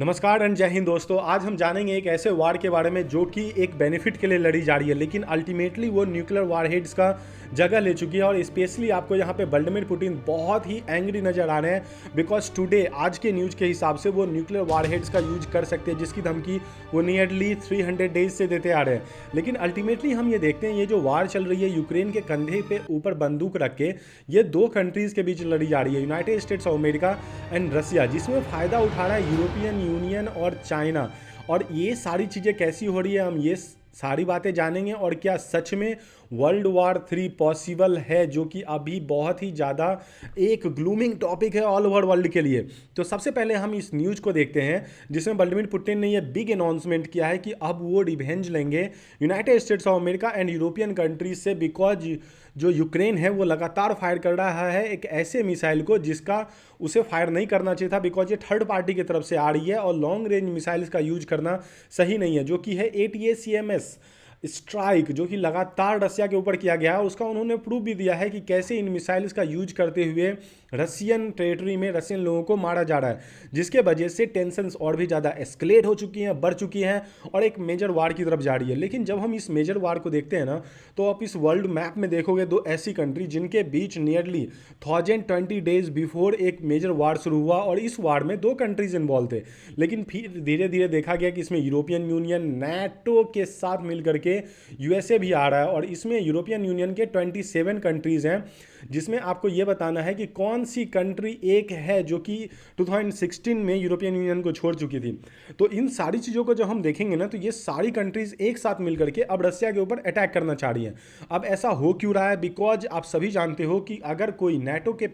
नमस्कार एंड जय हिंद दोस्तों। आज हम जानेंगे एक ऐसे वार के बारे में जो कि एक बेनिफिट के लिए लड़ी जा रही है, लेकिन अल्टीमेटली वो न्यूक्लियर वारहेड्स का जगह ले चुकी है। और स्पेशली आपको यहाँ पे व्लादिमीर पुतिन बहुत ही एंग्री नजर आ रहे हैं बिकॉज टुडे आज के न्यूज़ के हिसाब से वो न्यूक्लियर वारहेड्स का यूज कर सकते हैं, जिसकी धमकी वो नियरली 300 डेज से देते आ रहे हैं। लेकिन अल्टीमेटली हम ये देखते हैं, ये जो वार चल रही है यूक्रेन के कंधे पे ऊपर बंदूक रख के, ये दो कंट्रीज़ के बीच लड़ी जा रही है, United States of America and Russia, जिसमें फ़ायदा उठा रहा है यूरोपियन यूनियन और चाइना। और ये सारी चीज़ें कैसी हो रही है, हम ये सारी बातें जानेंगे। और क्या सच में वर्ल्ड वार 3 पॉसिबल है, जो कि अभी बहुत ही ज़्यादा एक ग्लूमिंग टॉपिक है ऑल ओवर वर्ल्ड के लिए। तो सबसे पहले हम इस न्यूज़ को देखते हैं जिसमें व्लादिमीर पुतिन ने यह बिग अनाउंसमेंट किया है कि अब वो रिवेंज लेंगे United States of America and European countries से, बिकॉज जो यूक्रेन है वो लगातार फायर कर रहा है एक ऐसे मिसाइल को जिसका उसे फायर नहीं करना चाहिए था, बिकॉज ये थर्ड पार्टी की तरफ से आ रही है और लॉन्ग रेंज मिसाइल्स का यूज करना सही नहीं है, जो कि है ATACMS स्ट्राइक, जो कि लगातार रसिया के ऊपर किया गया है। उसका उन्होंने प्रूफ भी दिया है कि कैसे इन मिसाइल्स का यूज करते हुए रसियन टेरिटरी में रसियन लोगों को मारा जा रहा है, जिसके वजह से टेंशन्स और भी ज़्यादा एस्केलेट हो चुकी हैं, बढ़ चुकी हैं और एक मेजर वार की तरफ जा रही है। लेकिन जब हम इस मेजर वार को देखते हैं ना, तो आप इस वर्ल्ड मैप में देखोगे दो ऐसी कंट्री जिनके बीच नियरली 1020 डेज बिफोर एक मेजर वार शुरू हुआ, और इस वार में दो कंट्रीज इन्वॉल्व थे। लेकिन फिर धीरे धीरे देखा गया कि इसमें यूरोपियन यूनियन नाटो के साथ मिलकर के USA भी आ रहा है, और इसमें यूरोपियन यूनियन के 27 कंट्रीज हैं, जिसमें आपको यह बताना है कि कौन सी कंट्री एक है जो कि 2016 में यूरोपियन यूनियन को छोड़ चुकी थी। तो इन सारी चीज़ों को जब हम देखेंगे ना, तो ये सारी कंट्रीज एक साथ मिलकर के अब रसिया के ऊपर अटैक करना चाह रही हैं। अब ऐसा हो क्यों रहा है? बिकॉज आप सभी जानते हो कि अगर कोई नाटो के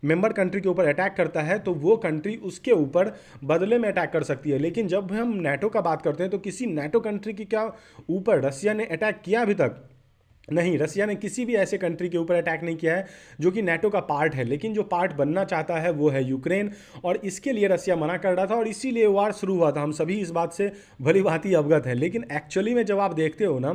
मेंबर कंट्री के ऊपर अटैक करता है तो वो कंट्री उसके ऊपर बदले में अटैक कर सकती है। लेकिन जब हम नाटो का बात करते हैं तो किसी नाटो कंट्री की क्या ऊपर रसिया ने अटैक किया अभी तक? नहीं, रसिया ने किसी भी ऐसे कंट्री के ऊपर अटैक नहीं किया है जो कि नाटो का पार्ट है। लेकिन जो पार्ट बनना चाहता है वो है यूक्रेन, और इसके लिए रसिया मना कर रहा था और इसीलिए वार शुरू हुआ था। हम सभी इस बात से भली भांति अवगत हैं। लेकिन एक्चुअली में जब आप देखते हो ना,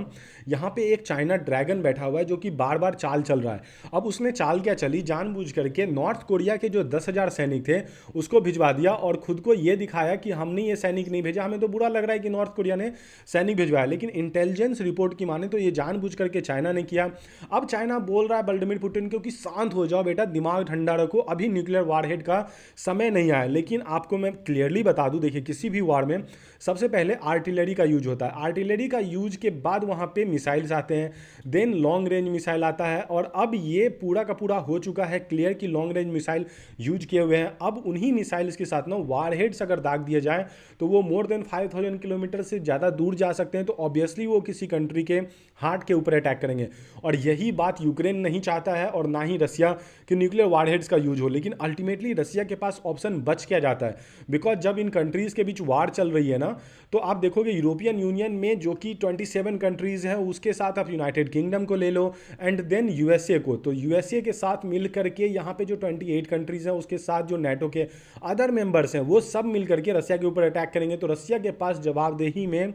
यहाँ पे एक चाइना ड्रैगन बैठा हुआ है जो कि बार बार चाल चल रहा है। अब उसने चाल क्या चली, जानबूझ करके नॉर्थ कोरिया के जो 10,000 सैनिक थे उसको भिजवा दिया और खुद को ये दिखाया कि हमने ये सैनिक नहीं भेजा। हमें तो बुरा लग रहा है कि नॉर्थ कोरिया ने सैनिक भिजवाया, लेकिन इंटेलिजेंस रिपोर्ट की माने तो ये जानबूझ करके चाइना ने किया। अब चाइना बोल रहा है व्लादिमीर पुतिन को कि शांत हो जाओ बेटा, दिमाग ठंडा रखो, अभी न्यूक्लियर वारहेड का समय नहीं आया। लेकिन आपको मैं क्लियरली बता दूं, देखिए किसी भी वार में सबसे पहले आर्टिलरी का यूज होता है। आर्टिलरी का यूज के बाद वहां पे मिसाइल्स आते हैं, देन लॉन्ग रेंज मिसाइल आता है। और अब ये पूरा का पूरा हो चुका है क्लियर कि लॉन्ग रेंज मिसाइल यूज किए हुए हैं। अब उन्हीं मिसाइल्स के साथ ना वारहेड्स अगर दाग दिए जाए तो वो मोर देन 5000 किलोमीटर से ज़्यादा दूर जा सकते हैं। तो ऑब्वियसली वो किसी कंट्री के हार्ट के ऊपर अटैक करेंगे, और यही बात यूक्रेन नहीं चाहता है और ना ही रसिया कि न्यूक्लियर वारहेड्स का यूज हो। लेकिन अल्टीमेटली रसिया के पास ऑप्शन बच क्या जाता है, बिकॉज जब इन कंट्रीज़ के बीच वार चल रही है ना, तो आप देखोगे यूरोपियन यूनियन में जो कि 27 कंट्रीज़ हैं, उसके साथ आप यूनाइटेड किंगडम को ले लो एंड देन USA को। तो USA के साथ मिल करके यहाँ पे जो 28 कंट्रीज़ हैं, उसके साथ जो नाटो के अदर मेंबर्स हैं, वो सब मिल करके रसिया के ऊपर अटैक करेंगे। तो रसिया के पास जवाबदेही में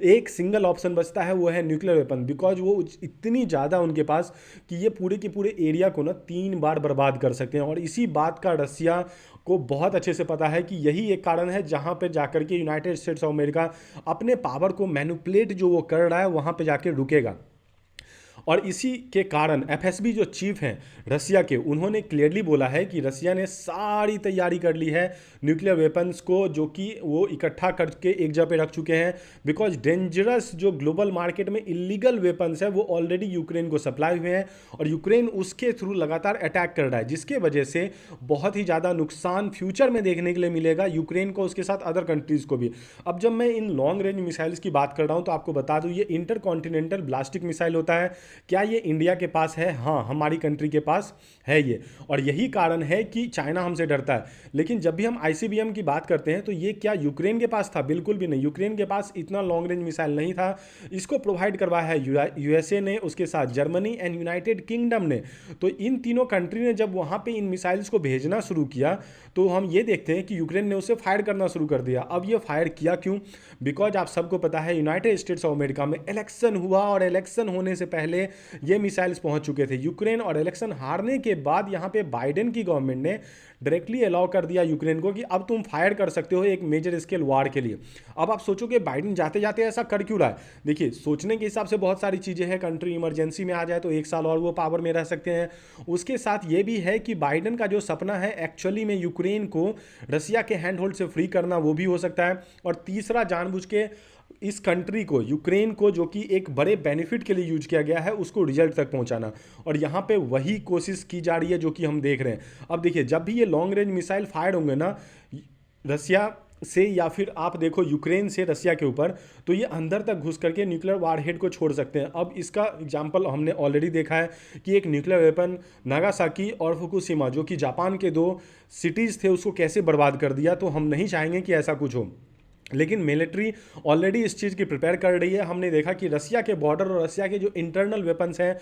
एक सिंगल ऑप्शन बचता है, वो है न्यूक्लियर वेपन। बिकॉज वो इतनी ज़्यादा उनके पास कि ये पूरे के पूरे एरिया को ना 3 बार बर्बाद कर सकते हैं। और इसी बात का रसिया को बहुत अच्छे से पता है कि यही एक कारण है जहाँ पे जाकर के यूनाइटेड स्टेट्स ऑफ अमेरिका अपने पावर को मैनिपुलेट जो वो कर रहा है वहाँ पे जाके रुकेगा। और इसी के कारण FSB जो चीफ हैं रसिया के, उन्होंने क्लियरली बोला है कि रसिया ने सारी तैयारी कर ली है न्यूक्लियर वेपन्स को, जो कि वो इकट्ठा करके एक जगह पे रख चुके हैं। बिकॉज डेंजरस जो ग्लोबल मार्केट में इलीगल वेपन्स है वो ऑलरेडी यूक्रेन को सप्लाई हुए हैं, और यूक्रेन उसके थ्रू लगातार अटैक कर रहा है, जिसके वजह से बहुत ही ज़्यादा नुकसान फ्यूचर में देखने के लिए मिलेगा यूक्रेन को, उसके साथ अदर कंट्रीज़ को भी। अब जब मैं इन लॉन्ग रेंज मिसाइल्स की बात कर रहा हूँ तो आपको बता दूँ, ये इंटर कॉन्टिनेंटल ब्लास्टिक मिसाइल होता है। क्या ये इंडिया के पास है? हाँ, हमारी कंट्री के पास है ये, और यही कारण है कि चाइना हमसे डरता है। लेकिन जब भी हम ICBM की बात करते हैं तो ये क्या यूक्रेन के पास था? बिल्कुल भी नहीं, यूक्रेन के पास इतना लॉन्ग रेंज मिसाइल नहीं था। इसको प्रोवाइड करवाया है USA ने, उसके साथ जर्मनी एंड यूनाइटेड किंगडम ने। तो इन तीनों कंट्री ने जब वहाँ पे इन मिसाइल्स को भेजना शुरू किया तो हम ये देखते हैं कि यूक्रेन ने उसे फायर करना शुरू कर दिया। अब ये फायर किया क्यों? बिकॉज आप सबको पता है यूनाइटेड स्टेट्स ऑफ अमेरिका में इलेक्शन हुआ, और इलेक्शन होने से पहले पहले ये मिसाइल्स पहुंच चुके थे। यूक्रेन और इलेक्शन हारने के बाद यहाँ पे बाइडेन की गवर्नमेंट ने डायरेक्टली अलाउ कर दिया यूक्रेन को कि अब तुम फायर कर सकते हो एक मेजर स्केल वार के लिए। अब आप सोचोगे बाइडेन जाते जाते ऐसा कर क्यों रहा है? देखिए, सोचने के हिसाब से बहुत सारी चीज़ें हैं। कंट्री इमरजेंसी में आ जाए तो 1 साल और वो पावर में रह सकते हैं। उसके साथ ये भी है कि बाइडेन का जो सपना है एक्चुअली में यूक्रेन को रसिया के हैंड होल्ड से फ्री करना, वो भी हो सकता है। और तीसरा, जानबूझ के इस कंट्री को, यूक्रेन को, जो कि एक बड़े बेनिफिट के लिए यूज किया गया है, उसको रिजल्ट तक पहुंचाना। और यहाँ पे वही कोशिश की जा रही है जो कि हम देख रहे हैं। अब देखिए, जब भी ये लॉन्ग रेंज मिसाइल फायर होंगे ना रसिया से, या फिर आप देखो यूक्रेन से रसिया के ऊपर, तो ये अंदर तक घुस करके न्यूक्लियर वारहेड को छोड़ सकते हैं। अब इसका एग्जांपल हमने ऑलरेडी देखा है कि एक न्यूक्लियर वेपन नागासाकी और फुकुशिमा, जो कि जापान के 2 सिटीज़ थे, उसको कैसे बर्बाद कर दिया। तो हम नहीं चाहेंगे कि ऐसा कुछ हो, लेकिन मिलिट्री ऑलरेडी इस चीज़ की प्रिपेयर कर रही है। हमने देखा कि रसिया के बॉर्डर और रसिया के जो इंटरनल वेपन्स हैं,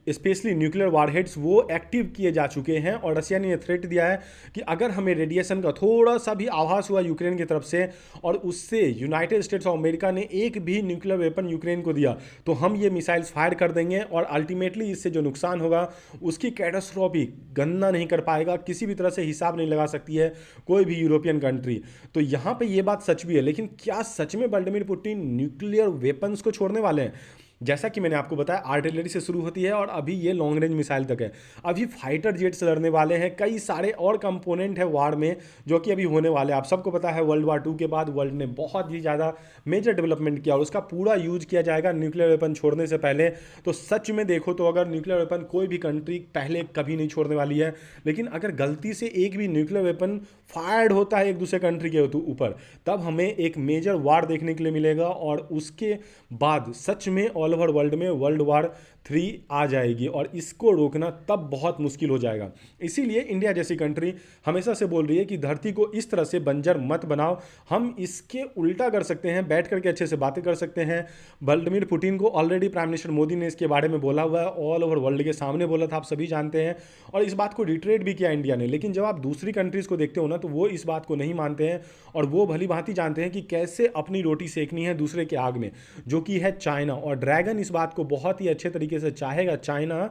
स्पेशली न्यूक्लियर वारहेड्स, वो एक्टिव किए जा चुके हैं। और रसिया ने यह थ्रेट दिया है कि अगर हमें रेडिएशन का थोड़ा सा भी आभास हुआ यूक्रेन की तरफ से, और उससे यूनाइटेड स्टेट्स ऑफ अमेरिका ने एक भी न्यूक्लियर वेपन यूक्रेन को दिया, तो हम ये मिसाइल्स फायर कर देंगे। और अल्टीमेटली इससे जो नुकसान होगा उसकी कैटास्ट्रॉफी गणना नहीं कर पाएगा, किसी भी तरह से हिसाब नहीं लगा सकती है कोई भी यूरोपियन कंट्री। तो यहाँ पे ये बात सच भी है। लेकिन क्या सच में व्लादिमीर पुतिन न्यूक्लियर वेपन्स को छोड़ने वाले हैं? जैसा कि मैंने आपको बताया, आर्टिलरी से शुरू होती है और अभी ये लॉन्ग रेंज मिसाइल तक है। अभी फाइटर जेट्स लड़ने वाले हैं, कई सारे और कंपोनेंट है वार में जो कि अभी होने वाले हैं। आप सबको पता है वर्ल्ड वार 2 के बाद वर्ल्ड ने बहुत ही ज़्यादा मेजर डेवलपमेंट किया और उसका पूरा यूज किया जाएगा न्यूक्लियर वेपन छोड़ने से पहले। तो सच में देखो तो अगर न्यूक्लियर वेपन कोई भी कंट्री पहले कभी नहीं छोड़ने वाली है, लेकिन अगर गलती से एक भी न्यूक्लियर वेपन फायर्ड होता है एक दूसरे कंट्री के ऊपर, तब हमें एक मेजर वार देखने के लिए मिलेगा। और उसके बाद सच में ऑल ओवर वर्ल्ड में वर्ल्ड वार 3 आ जाएगी और इसको रोकना तब बहुत मुश्किल हो जाएगा। इसीलिए इंडिया जैसी कंट्री हमेशा से बोल रही है कि धरती को इस तरह से बंजर मत बनाओ। हम इसके उल्टा कर सकते हैं, बैठ करके अच्छे से बातें कर सकते हैं। व्लादिमीर पुतिन को ऑलरेडी प्राइम मिनिस्टर मोदी ने इसके बारे में बोला हुआ है, ऑल ओवर वर्ल्ड के सामने बोला था, आप सभी जानते हैं। और इस बात को रिट्रेट भी किया इंडिया ने। लेकिन जब आप दूसरी कंट्रीज़ को देखते हो ना, तो वो इस बात को नहीं मानते हैं और वो भली भांति जानते हैं कि कैसे अपनी रोटी सेकनी है दूसरे के आग में, जो कि है चाइना। और ड्रैगन इस बात को बहुत ही अच्छे तरीके से चाहेगा, चाइना,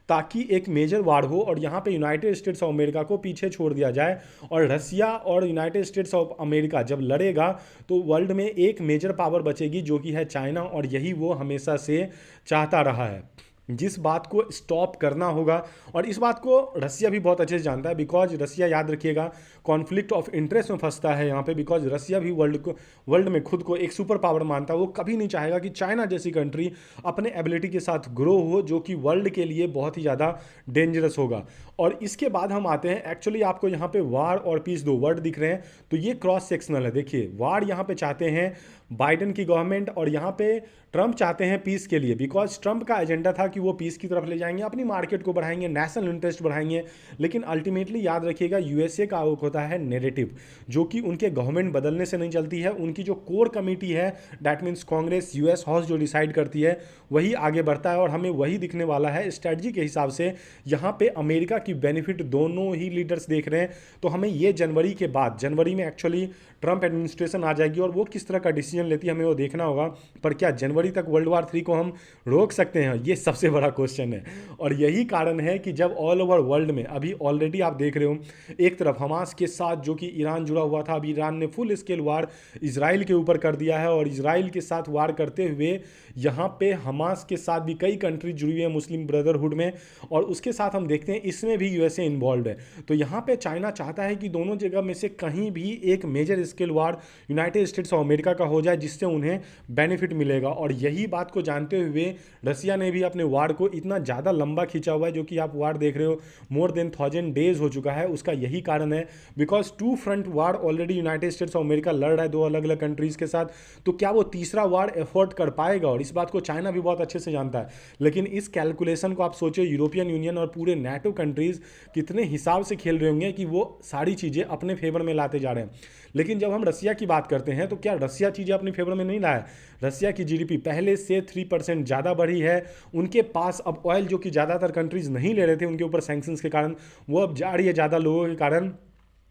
ताकि एक मेजर वार हो और यहाँ पे यूनाइटेड स्टेट्स ऑफ अमेरिका को पीछे छोड़ दिया जाए। और रसिया और यूनाइटेड स्टेट्स ऑफ अमेरिका जब लड़ेगा तो वर्ल्ड में एक मेजर पावर बचेगी जो कि है चाइना। और यही वो हमेशा से चाहता रहा है, जिस बात को स्टॉप करना होगा। और इस बात को रसिया भी बहुत अच्छे से जानता है, बिकॉज रसिया, याद रखिएगा, कॉन्फ्लिक्ट ऑफ इंटरेस्ट में फंसता है यहाँ पे। बिकॉज रसिया भी वर्ल्ड में खुद को एक सुपर पावर मानता है। वो कभी नहीं चाहेगा कि चाइना जैसी कंट्री अपने एबिलिटी के साथ ग्रो हो, जो कि वर्ल्ड के लिए बहुत ही ज़्यादा डेंजरस होगा। और इसके बाद हम आते हैं, एक्चुअली आपको यहाँ पे वार और पीस 2 वर्ड दिख रहे हैं, तो ये क्रॉस सेक्शनल है। देखिए, वार यहाँ पे चाहते हैं बाइडेन की गवर्नमेंट और यहाँ पे ट्रंप चाहते हैं पीस के लिए। बिकॉज ट्रंप का एजेंडा था कि वो पीस की तरफ ले जाएंगे, अपनी मार्केट को बढ़ाएंगे, नेशनल इंटरेस्ट बढ़ाएंगे। लेकिन अल्टीमेटली याद रखिएगा, यूएसए का होता है नेरेटिव, जो कि उनके गवर्नमेंट बदलने से नहीं चलती है। उनकी जो कोर कमेटी है, that means Congress, US house जो डिसाइड करती है, वही आगे बढ़ता है। और हमें वही दिखने वाला है स्ट्रेटजी के हिसाब से। यहाँ पे अमेरिका की बेनिफिट दोनों ही लीडर्स देख रहे हैं। तो हमें ये जनवरी के बाद, जनवरी में एक्चुअली ट्रंप एडमिनिस्ट्रेशन आ जाएगी और वो किस तरह का डिसीजन लेती है हमें वो देखना होगा। पर क्या जनवरी तक वर्ल्ड वार 3 को हम रोक सकते हैं? ये सबसे बड़ा क्वेश्चन है। और यही कारण है कि जब ऑल ओवर वर्ल्ड में अभी ऑलरेडी आप देख रहे हो, एक तरफ हमास के साथ जो कि ईरान जुड़ा हुआ था, अभी ईरान ने फुल स्केल वार इजराइल के ऊपर कर दिया है। और इजराइल के साथ वार करते हुए यहाँ पे हमास के साथ भी कई कंट्री जुड़ी हुई है मुस्लिम ब्रदरहुड में। और उसके साथ हम देखते हैं इसमें भी यूएसए इन्वॉल्व है। तो यहाँ पे चाइना चाहता है कि दोनों जगह में से कहीं भी एक major scale war United States of America का हो जाए, जिससे उन्हें बेनिफिट मिलेगा। और यही बात को जानते हुए रसिया ने भी अपने वार को इतना ज़्यादा लंबा खींचा हुआ है, जो कि आप वार देख रहे हो मोर देन 1000 डेज हो चुका है। उसका यही कारण है, because 2 front war already United States of America लड़ रहा है 2 अलग अलग कंट्रीज़ के साथ। तो क्या वो तीसरा वार एफोर्ड कर पाएगा? और इस बात को चाइना भी बहुत अच्छे से जानता है। लेकिन इस कैलकुलेशन को आप सोचिए, यूरोपियन यूनियन और पूरे नेटो कंट्रीज़ कितने हिसाब से खेल रहे होंगे कि वो सारी चीज़ें अपने फेवर में लाते जा रहे हैं। लेकिन जब हम रसिया की बात करते हैं, तो क्या रसिया चीज़ें अपने फेवर में नहीं लाया? रसिया की जीडीपी पहले से 3% ज़्यादा बढ़ी है। उनके पास अब ऑयल, जो कि ज़्यादातर कंट्रीज़ नहीं ले रहे थे उनके ऊपर सैंक्शंस के कारण, वो अब जा रही है ज़्यादा लोगों के कारण।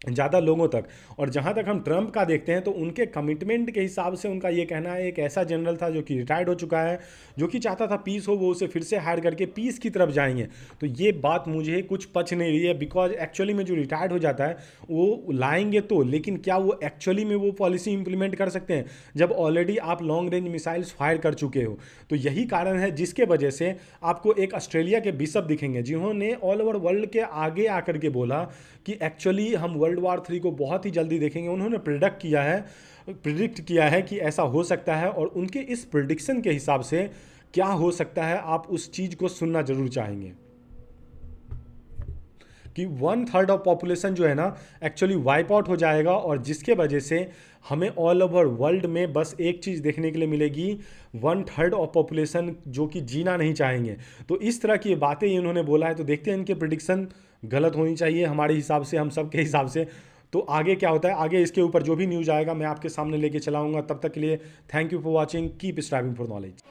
ज़्यादा लोगों तक। और जहाँ तक हम ट्रंप का देखते हैं तो उनके कमिटमेंट के हिसाब से उनका ये कहना है, एक ऐसा जनरल था जो कि रिटायर्ड हो चुका है, जो कि चाहता था पीस हो, वो उसे फिर से हायर करके पीस की तरफ जाएंगे। तो ये बात मुझे कुछ पच नहीं रही है, बिकॉज एक्चुअली में जो रिटायर्ड हो जाता है वो लाएंगे तो, लेकिन क्या वो एक्चुअली में वो पॉलिसी इंप्लीमेंट कर सकते हैं जब ऑलरेडी आप लॉन्ग रेंज मिसाइल्स फायर कर चुके हो। तो यही कारण है जिसके वजह से आपको एक ऑस्ट्रेलिया के बिशप दिखेंगे जिन्होंने ऑल ओवर वर्ल्ड के आगे आकर के बोला कि एक्चुअली हम वर्ल्ड वॉर 3 को बहुत ही जल्दी देखेंगे। उन्होंने प्रिडिक्ट किया है कि ऐसा हो सकता है, और उनके इस प्रिडिक्शन के हिसाब से क्या हो सकता है आप उस चीज़ को सुनना जरूर चाहेंगे कि 1/3 ऑफ पॉपुलेशन जो है ना एक्चुअली वाइप आउट हो जाएगा, और जिसके वजह से हमें ऑल ओवर वर्ल्ड में बस एक चीज़ देखने के लिए मिलेगी, 1/3 ऑफ पॉपुलेशन जो कि जीना नहीं चाहेंगे। तो इस तरह की बातें इन्होंने बोला है, तो देखते हैं इनके प्रिडिक्शन गलत होनी चाहिए हमारे हिसाब से, हम सब के हिसाब से। तो आगे क्या होता है, आगे इसके ऊपर जो भी न्यूज़ आएगा मैं आपके सामने लेके चलाऊंगा। तब तक के लिए thank you for watching, keep striving for knowledge.